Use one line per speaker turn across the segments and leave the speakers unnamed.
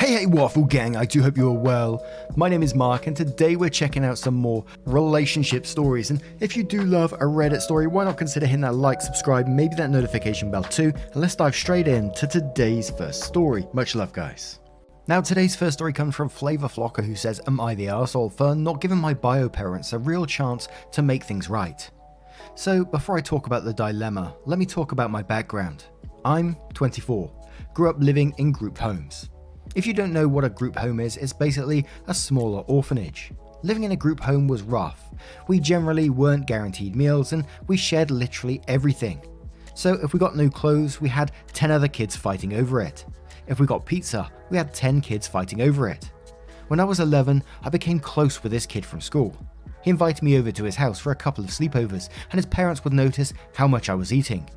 Hey Waffle Gang, I do hope you are well. My name is Mark and today we're checking out some more relationship stories, and if you do love a Reddit story, why not consider hitting that like, subscribe, maybe that notification bell too, and let's dive straight into today's first story. Much love guys. Now today's first story comes from Flavor Flocker, who says, am I the arsehole for not giving my bio parents a real chance to make things right? So before I talk about the dilemma, let me talk about my background. I'm 24, grew up living in group homes. If you don't know what a group home is, it's basically a smaller orphanage. Living in a group home was rough. We generally weren't guaranteed meals and we shared literally everything. So if we got new clothes, we had 10 other kids fighting over it. If we got pizza, we had 10 kids fighting over it. When I was 11, I became close with this kid from school. He invited me over to his house for a couple of sleepovers, and his parents would notice how much I was eating.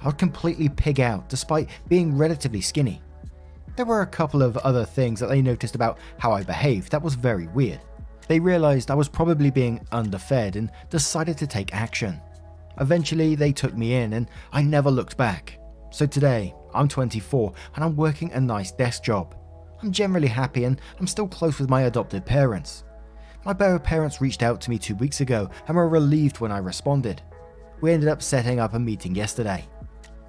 I would completely pig out despite being relatively skinny. There were a couple of other things that they noticed about how I behaved that was very weird. They realized I was probably being underfed and decided to take action. Eventually they took me in and I never looked back. So today, I'm 24 and I'm working a nice desk job. I'm generally happy and I'm still close with my adopted parents. My bio parents reached out to me 2 weeks ago and were relieved when I responded. We ended up setting up a meeting yesterday.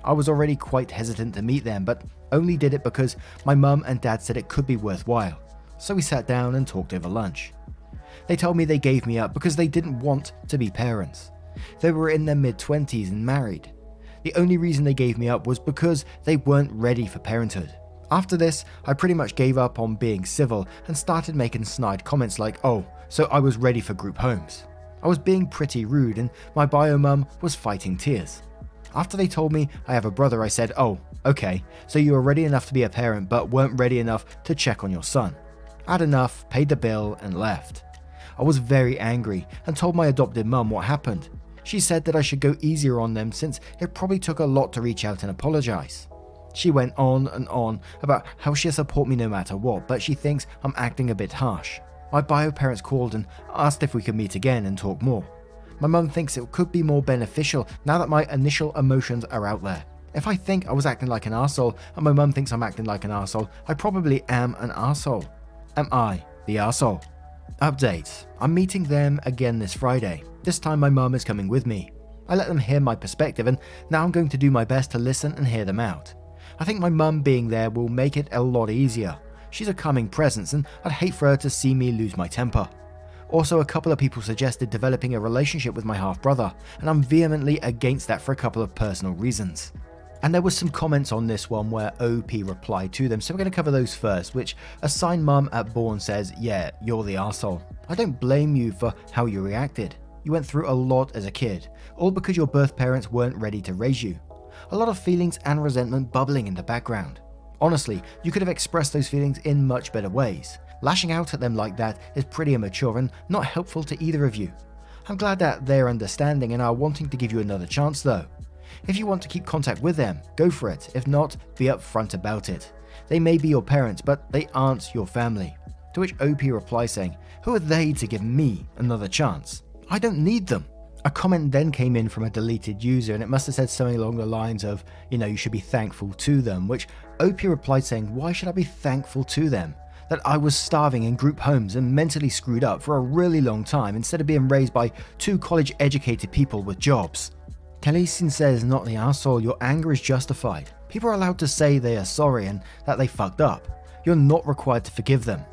I was already quite hesitant to meet them, but only did it because my mum and dad said it could be worthwhile, so we sat down and talked over lunch. They told me they gave me up because they didn't want to be parents. They were in their mid-20s and married. The only reason they gave me up was because they weren't ready for parenthood. After this, I pretty much gave up on being civil and started making snide comments like, oh, so I was ready for group homes. I was being pretty rude and my bio mum was fighting tears. After they told me I have a brother, I said, oh, okay, so you were ready enough to be a parent but weren't ready enough to check on your son. I had enough, paid the bill, and left. I was very angry and told my adopted mum what happened. She said that I should go easier on them since it probably took a lot to reach out and apologize. She went on and on about how she'll support me no matter what, but she thinks I'm acting a bit harsh. My bio parents called and asked if we could meet again and talk more. My mum thinks it could be more beneficial now that my initial emotions are out there. If I think I was acting like an arsehole and my mum thinks I'm acting like an arsehole, I probably am an arsehole. Am I the arsehole? Update. I'm meeting them again this Friday. This time my mum is coming with me. I let them hear my perspective and now I'm going to do my best to listen and hear them out. I think my mum being there will make it a lot easier. She's a calming presence and I'd hate for her to see me lose my temper. Also, a couple of people suggested developing a relationship with my half-brother, and I'm vehemently against that for a couple of personal reasons. And there was some comments on this one where OP replied to them, so we're going to cover those first, which assigned mum at Born says, yeah, you're the arsehole. I don't blame you for how you reacted. You went through a lot as a kid, all because your birth parents weren't ready to raise you. A lot of feelings and resentment bubbling in the background. Honestly, you could have expressed those feelings in much better ways. Lashing out at them like that is pretty immature and not helpful to either of you. I'm glad that they're understanding and are wanting to give you another chance though. If you want to keep contact with them, go for it. If not, be upfront about it. They may be your parents, but they aren't your family. To which OP replies saying, who are they to give me another chance? I don't need them. A comment then came in from a deleted user and it must have said something along the lines of, you should be thankful to them, which OP replied saying, why should I be thankful to them? That I was starving in group homes and mentally screwed up for a really long time instead of being raised by two college-educated people with jobs. Khaleesian says, not the arsehole, your anger is justified. People are allowed to say they are sorry and that they fucked up. You're not required to forgive them.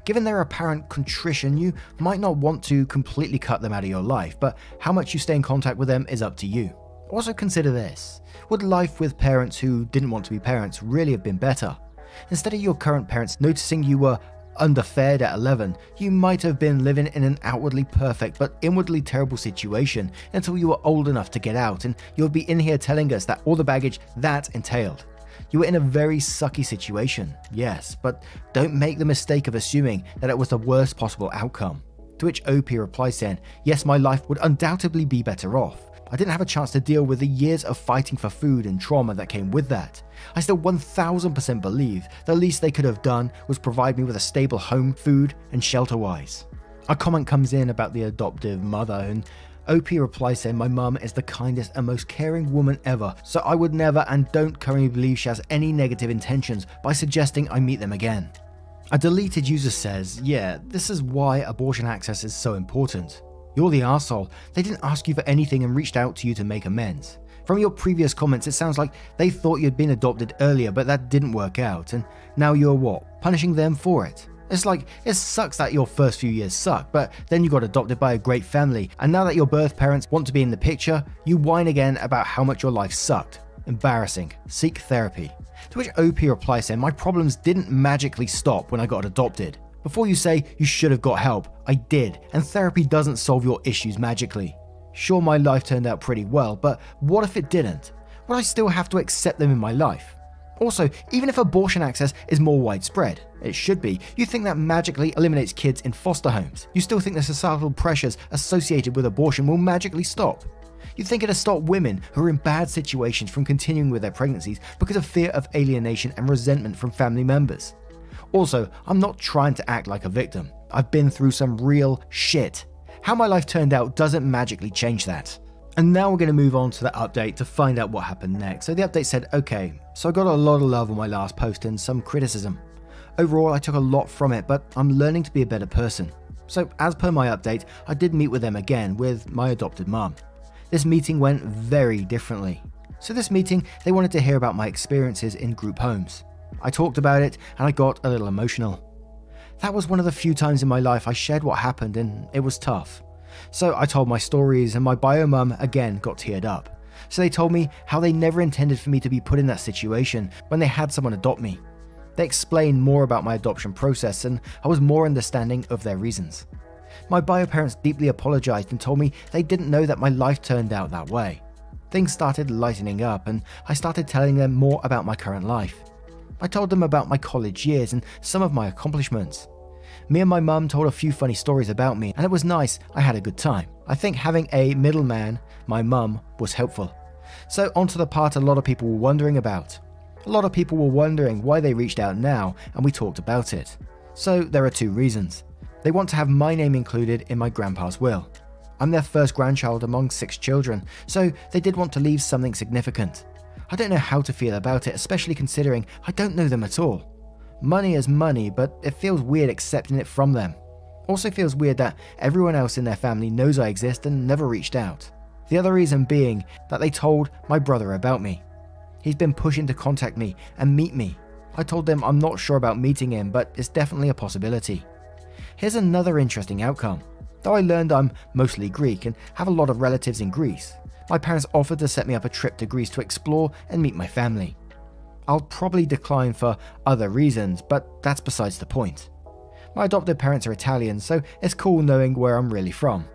Given their apparent contrition, you might not want to completely cut them out of your life, but how much you stay in contact with them is up to you. Also consider this. Would life with parents who didn't want to be parents really have been better? Instead of your current parents noticing you were underfed at 11, you might have been living in an outwardly perfect but inwardly terrible situation until you were old enough to get out, and you'll be in here telling us that all the baggage that entailed. You were in a very sucky situation, yes, but don't make the mistake of assuming that it was the worst possible outcome. To which OP replies saying, yes, my life would undoubtedly be better off. I didn't have a chance to deal with the years of fighting for food and trauma that came with that. I still 1000% believe the least they could have done was provide me with a stable home, food, and shelter-wise. A comment comes in about the adoptive mother and OP replies saying, my mum is the kindest and most caring woman ever, so I would never and don't currently believe she has any negative intentions by suggesting I meet them again. A deleted user says, yeah, this is why abortion access is so important. You're the arsehole. They didn't ask you for anything and reached out to you to make amends. From your previous comments, it sounds like they thought you'd been adopted earlier, but that didn't work out, and now you're what? Punishing them for it? It's like, it sucks that your first few years suck, but then you got adopted by a great family, and now that your birth parents want to be in the picture, you whine again about how much your life sucked. Embarrassing. Seek therapy. To which OP replies saying, my problems didn't magically stop when I got adopted. Before you say you should have got help, I did, and therapy doesn't solve your issues magically. Sure, my life turned out pretty well, but what if it didn't? Would I still have to accept them in my life? Also, even if abortion access is more widespread, it should be, you think that magically eliminates kids in foster homes. You still think the societal pressures associated with abortion will magically stop. You think it'll stop women who are in bad situations from continuing with their pregnancies because of fear of alienation and resentment from family members. Also, I'm not trying to act like a victim. I've been through some real shit. How my life turned out doesn't magically change that. And now we're going to move on to the update to find out what happened next. So the update said, okay, so I got a lot of love on my last post and some criticism. Overall, I took a lot from it, but I'm learning to be a better person. So as per my update, I did meet with them again with my adopted mum. This meeting went very differently. So this meeting, they wanted to hear about my experiences in group homes. I talked about it and I got a little emotional. That was one of the few times in my life I shared what happened and it was tough. So I told my stories and my bio mum again got teared up. So they told me how they never intended for me to be put in that situation when they had someone adopt me. They explained more about my adoption process and I was more understanding of their reasons. My bio parents deeply apologized and told me they didn't know that my life turned out that way. Things started lightening up and I started telling them more about my current life. I told them about my college years and some of my accomplishments. Me and my mum told a few funny stories about me and it was nice. I had a good time. I think having a middleman, my mum, was helpful. So onto the part a lot of people were wondering about. A lot of people were wondering why they reached out now and we talked about it. So there are two reasons. They want to have my name included in my grandpa's will. I'm their first grandchild among 6 children, so they did want to leave something significant. I don't know how to feel about it, especially considering I don't know them at all. Money is money, but it feels weird accepting it from them. Also feels weird that everyone else in their family knows I exist and never reached out. The other reason being that they told my brother about me. He's been pushing to contact me and meet me. I told them I'm not sure about meeting him, but it's definitely a possibility. Here's another interesting outcome. Though I learned I'm mostly Greek and have a lot of relatives in Greece, my parents offered to set me up a trip to Greece to explore and meet my family. I'll probably decline for other reasons, but that's besides the point. My adopted parents are Italian, so it's cool knowing where I'm really from.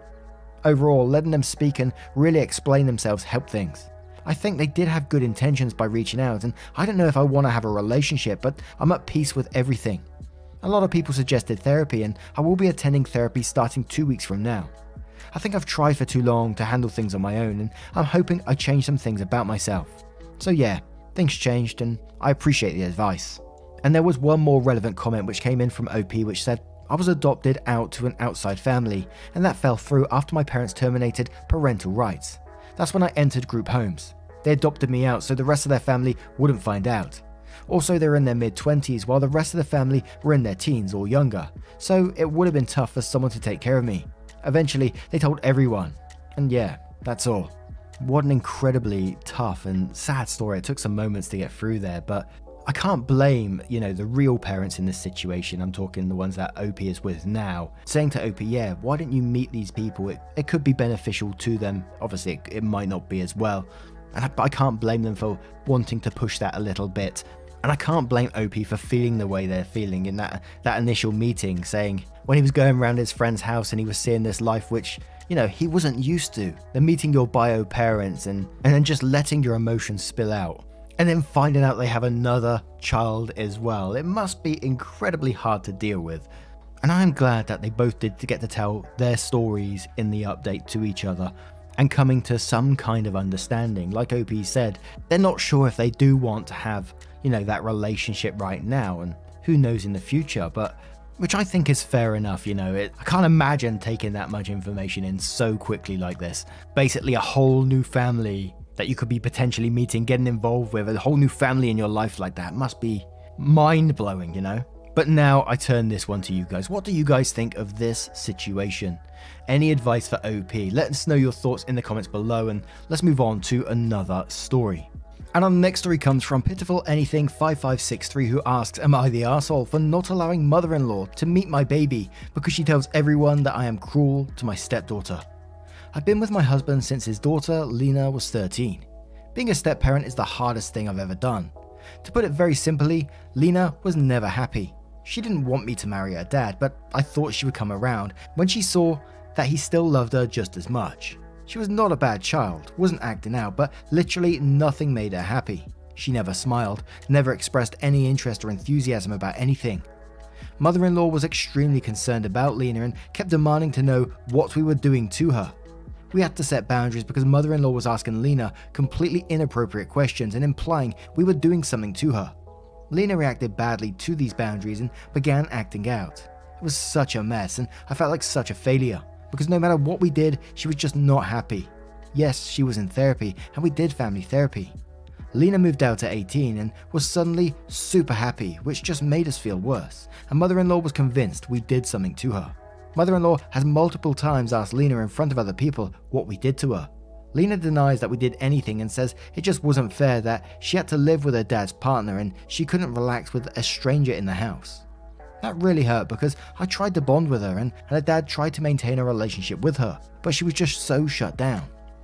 Overall, letting them speak and really explain themselves helped things. I think they did have good intentions by reaching out, and I don't know if I want to have a relationship, but I'm at peace with everything. A lot of people suggested therapy, and I will be attending therapy starting 2 weeks from now. I think I've tried for too long to handle things on my own, and I'm hoping I change some things about myself. So yeah, things changed, and I appreciate the advice. And there was one more relevant comment which came in from OP which said, I was adopted out to an outside family, and that fell through after my parents terminated parental rights. That's when I entered group homes. They adopted me out so the rest of their family wouldn't find out. Also, they were in their mid-20s while the rest of the family were in their teens or younger, so it would have been tough for someone to take care of me. Eventually, they told everyone. And yeah, that's all. What an incredibly tough and sad story. It took some moments to get through there, but I can't blame, the real parents in this situation. I'm talking the ones that OP is with now, saying to OP, yeah, why don't you meet these people? It could be beneficial to them. Obviously, it might not be as well. And I can't blame them for wanting to push that a little bit. And I can't blame OP for feeling the way they're feeling in that initial meeting, saying when he was going around his friend's house and he was seeing this life which, he wasn't used to. Then meeting your bio parents and then just letting your emotions spill out. And then finding out they have another child as well. It must be incredibly hard to deal with. And I am glad that they both did get to tell their stories in the update to each other and coming to some kind of understanding. Like OP said, they're not sure if they do want to have, that relationship right now, and who knows in the future, but which I think is fair enough. I can't imagine taking that much information in so quickly like this. Basically a whole new family that you could be potentially meeting, getting involved with, a whole new family in your life like that must be mind-blowing, But now I turn this one to you guys. What do you guys think of this situation? Any advice for OP? Let us know your thoughts in the comments below, and let's move on to another story. And our next story comes from Pitiful Anything 5563, who asks, am I the arsehole for not allowing mother-in-law to meet my baby because she tells everyone that I am cruel to my stepdaughter? I've been with my husband since his daughter Lena was 13. Being a step-parent is the hardest thing I've ever done. To put it very simply, Lena was never happy. She didn't want me to marry her dad, but I thought she would come around when she saw that he still loved her just as much. She was not a bad child, wasn't acting out, but literally nothing made her happy. She never smiled, never expressed any interest or enthusiasm about anything. Mother-in-law was extremely concerned about Lena and kept demanding to know what we were doing to her. We had to set boundaries because mother-in-law was asking Lena completely inappropriate questions and implying we were doing something to her. Lena reacted badly to these boundaries and began acting out. It was such a mess, and I felt like such a failure, because no matter what we did, she was just not happy. Yes, she was in therapy, and we did family therapy. Lena moved out at 18 and was suddenly super happy, which just made us feel worse, and mother-in-law was convinced we did something to her. Mother-in-law has multiple times asked Lena in front of other people what we did to her. Lena denies that we did anything and says it just wasn't fair that she had to live with her dad's partner and she couldn't relax with a stranger in the house. That really hurt because I tried to bond with her and her dad tried to maintain a relationship with her, but she was just so shut down.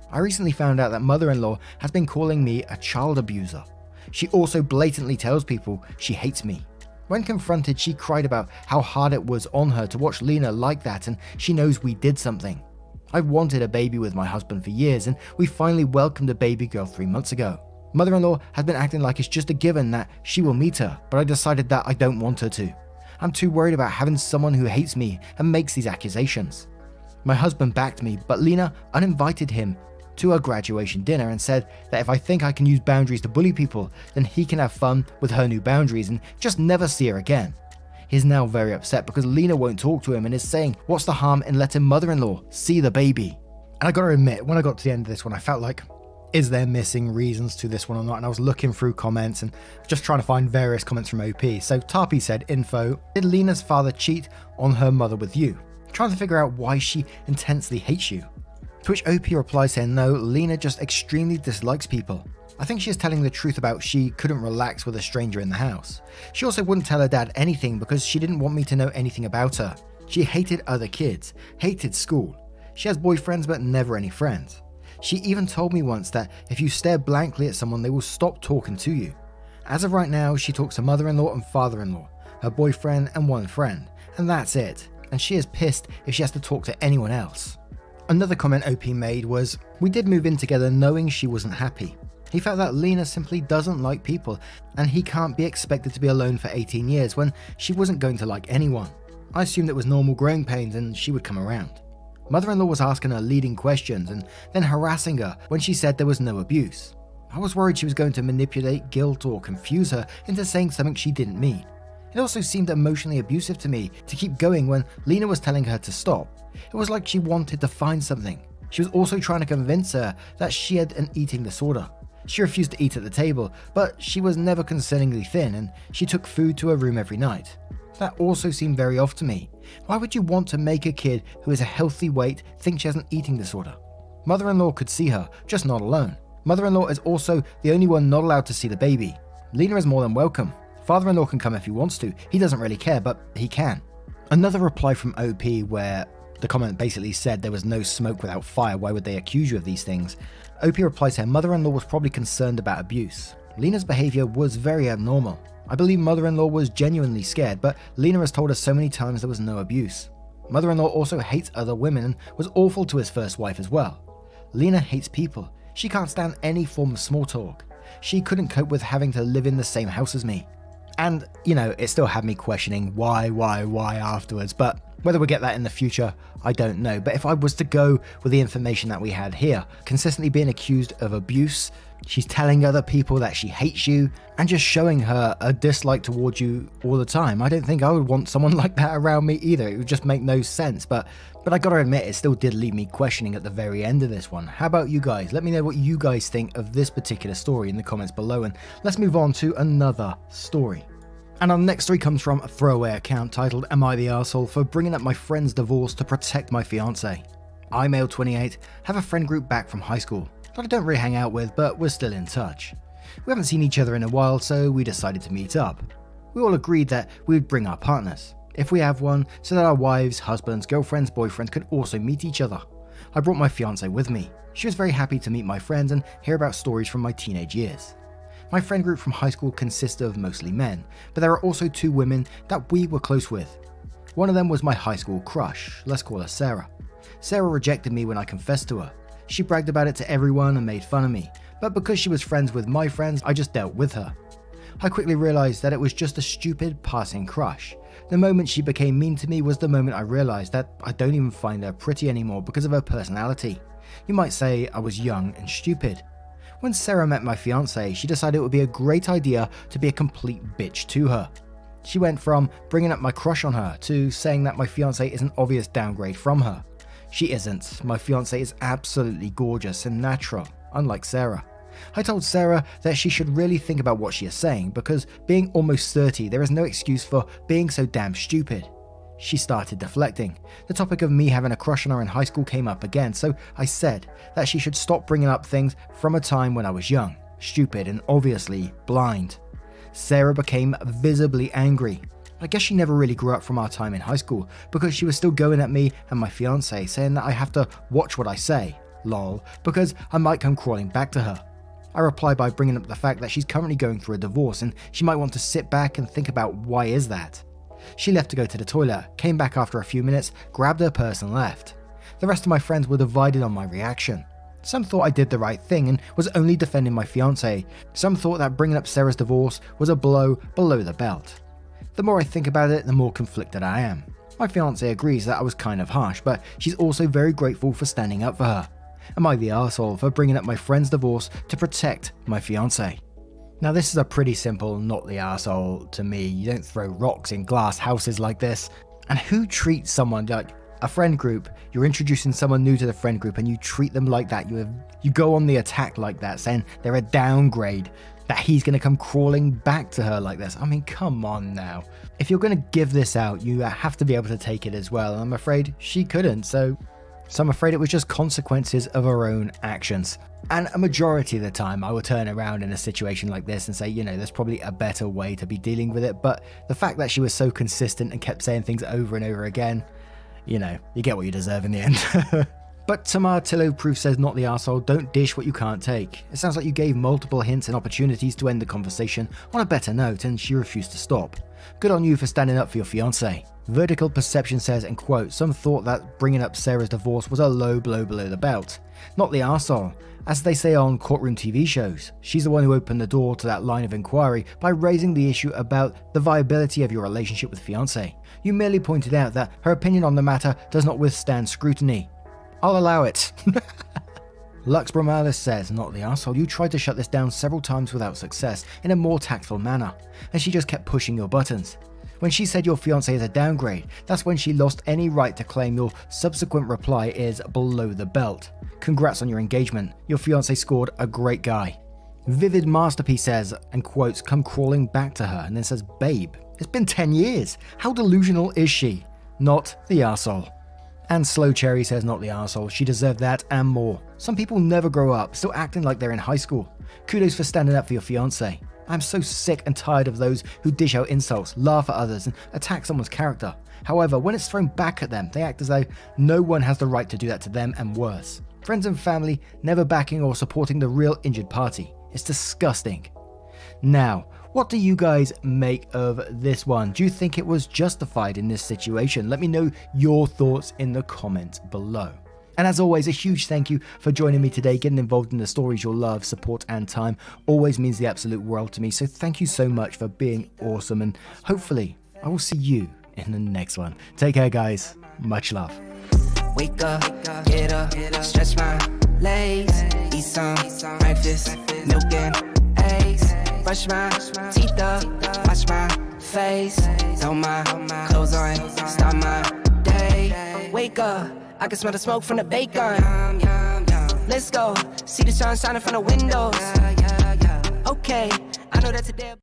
I recently found out that mother-in-law has been calling me a child abuser. She also blatantly tells people she hates me. When confronted, she cried about how hard it was on her to watch Lena like that, and she knows we did something. I wanted a baby with my husband for years, and we finally welcomed a baby girl 3 months ago. Mother-in-law has been acting like it's just a given that she will meet her, but I decided that I don't want her to. I'm too worried about having someone who hates me and makes these accusations. My husband backed me, but Lena uninvited him to her graduation dinner and said that if I think I can use boundaries to bully people, then he can have fun with her new boundaries and just never see her again. He's now very upset because Lena won't talk to him and is saying, what's the harm in letting mother-in-law see the baby? And I gotta admit, when I got to the end of this one, I felt like, is there missing reasons to this one or not? And I was looking through comments and just trying to find various comments from OP. So Tarpy said, info, did Lena's father cheat on her mother with you? Trying to figure out why she intensely hates you. To which OP replies saying, no, Lena just extremely dislikes people. I think she is telling the truth about she couldn't relax with a stranger in the house. She also wouldn't tell her dad anything because she didn't want me to know anything about her. She hated other kids, hated school. She has boyfriends but never any friends. She even told me once that if you stare blankly at someone, they will stop talking to you. As of right now, she talks to mother-in-law and father-in-law, her boyfriend and one friend, and that's it. And she is pissed if she has to talk to anyone else. Another comment OP made was, we did move in together knowing she wasn't happy. He felt that Lena simply doesn't like people, and he can't be expected to be alone for 18 years when she wasn't going to like anyone. I assumed it was normal growing pains and she would come around. Mother-in-law was asking her leading questions and then harassing her when she said there was no abuse. I was worried she was going to manipulate, guilt, or confuse her into saying something she didn't mean. It also seemed emotionally abusive to me to keep going when Lena was telling her to stop. It was like she wanted to find something. She was also trying to convince her that she had an eating disorder. She refused to eat at the table, but she was never concerningly thin and she took food to her room every night. That also seemed very off to me. Why would you want to make a kid who is a healthy weight think she has an eating disorder? Mother-in-law could see her, just not alone. Mother-in-law is also the only one not allowed to see the baby. Lena is more than welcome. Father-in-law can come if he wants to. He doesn't really care, but he can. Another reply from OP where the comment basically said there was no smoke without fire, why would they accuse you of these things? OP replies here, mother-in-law was probably concerned about abuse. Lena's behavior was very abnormal. I believe mother-in-law was genuinely scared, but Lena has told us so many times there was no abuse. Mother-in-law also hates other women and was awful to his first wife as well. Lena hates people. She can't stand any form of small talk. She couldn't cope with having to live in the same house as me. And, you know, it still had me questioning why afterwards, but whether we'll get that in the future, I don't know. But if I was to go with the information that we had here, consistently being accused of abuse, she's telling other people that she hates you, and just showing her a dislike towards you all the time, I don't think I would want someone like that around me either. It would just make no sense. But I gotta admit, it still did leave me questioning at the very end of this one. How about you guys? Let me know what you guys think of this particular story in the comments below, and let's move on to another story. And our next story comes from a throwaway account titled Am I the Arsehole for Bringing Up My Friend's Divorce to Protect My Fiancé? I, male 28, have a friend group back from high school that I don't really hang out with, but we're still in touch. We haven't seen each other in a while, so we decided to meet up. We all agreed that we would bring our partners, if we have one, so that our wives, husbands, girlfriends, boyfriends could also meet each other. I brought my fiancée with me. She was very happy to meet my friends and hear about stories from my teenage years. My friend group from high school consists of mostly men, but there are also 2 women that we were close with. One of them was my high school crush, let's call her Sarah. Sarah rejected me when I confessed to her. She bragged about it to everyone and made fun of me, but because she was friends with my friends, I just dealt with her. I quickly realized that it was just a stupid passing crush. The moment she became mean to me was the moment I realized that I don't even find her pretty anymore because of her personality. You might say I was young and stupid. When Sarah met my fiancé, she decided it would be a great idea to be a complete bitch to her. She went from bringing up my crush on her to saying that my fiancé is an obvious downgrade from her. She isn't. My fiancé is absolutely gorgeous and natural, unlike Sarah. I told Sarah that she should really think about what she is saying because being almost 30, there is no excuse for being so damn stupid. She started deflecting. The topic of me having a crush on her in high school came up again, so I said that she should stop bringing up things from a time when I was young, stupid, and obviously blind. Sarah became visibly angry. I guess she never really grew up from our time in high school because she was still going at me and my fiancé, saying that I have to watch what I say, lol, because I might come crawling back to her. I replied by bringing up the fact that she's currently going through a divorce and she might want to sit back and think about why is that. She left to go to the toilet, came back after a few minutes, grabbed her purse and left. The rest of my friends were divided on my reaction. Some thought I did the right thing and was only defending my fiancé. Some thought that bringing up Sarah's divorce was a blow below the belt. The more I think about it, the more conflicted I am. My fiancé agrees that I was kind of harsh, but she's also very grateful for standing up for her. Am I the arsehole for bringing up my friend's divorce to protect my fiancé? Now this is a pretty simple not the arsehole to me. You don't throw rocks in glass houses like this. And who treats someone like a friend group? You're introducing someone new to the friend group and you treat them like that. You go on the attack like that, saying they're a downgrade, that he's going to come crawling back to her like this. I mean, come on now. If you're going to give this out, you have to be able to take it as well. And I'm afraid she couldn't. So I'm afraid it was just consequences of her own actions. And a majority of the time I would turn around in a situation like this and say, there's probably a better way to be dealing with it. But the fact that she was so consistent and kept saying things over and over again, you get what you deserve in the end. But Tamar Tillo Proof says, not the arsehole, don't dish what you can't take. It sounds like you gave multiple hints and opportunities to end the conversation on a better note and she refused to stop. Good on you for standing up for your fiancé. Vertical Perception says, and quote, some thought that bringing up Sarah's divorce was a low blow below the belt. Not the arsehole. As they say on courtroom TV shows, she's the one who opened the door to that line of inquiry by raising the issue about the viability of your relationship with fiancé. You merely pointed out that her opinion on the matter does not withstand scrutiny. I'll allow it. Lux Bromalis says, not the arsehole, you tried to shut this down several times without success in a more tactful manner, and she just kept pushing your buttons. When she said your fiancé is a downgrade, that's when she lost any right to claim your subsequent reply is below the belt. Congrats on your engagement, your fiancé scored a great guy. Vivid Masterpiece says, and quotes, come crawling back to her, and then says, babe, it's been 10 years, how delusional is she? Not the arsehole. And Slow Cherry says, not the arsehole, she deserved that and more. Some people never grow up, still acting like they're in high school. Kudos for standing up for your fiancé. I'm so sick and tired of those who dish out insults, laugh at others, and attack someone's character. However, when it's thrown back at them, they act as though no one has the right to do that to them and worse. Friends and family never backing or supporting the real injured party. It's disgusting. Now, what do you guys make of this one? Do you think it was justified in this situation? Let me know your thoughts in the comments below. And as always, a huge thank you for joining me today. Getting involved in the stories your love, support, and time always means the absolute world to me. So thank you so much for being awesome. And hopefully, I will see you in the next one. Take care, guys. Much love.
Wake up, get up, stretch my legs, eat some breakfast, milk and eggs, brush my teeth up, wash my face, throw my clothes on, start my day. Wake up, I can smell the smoke from the bacon. Let's go, see the sun shining from the windows. Okay, I know that today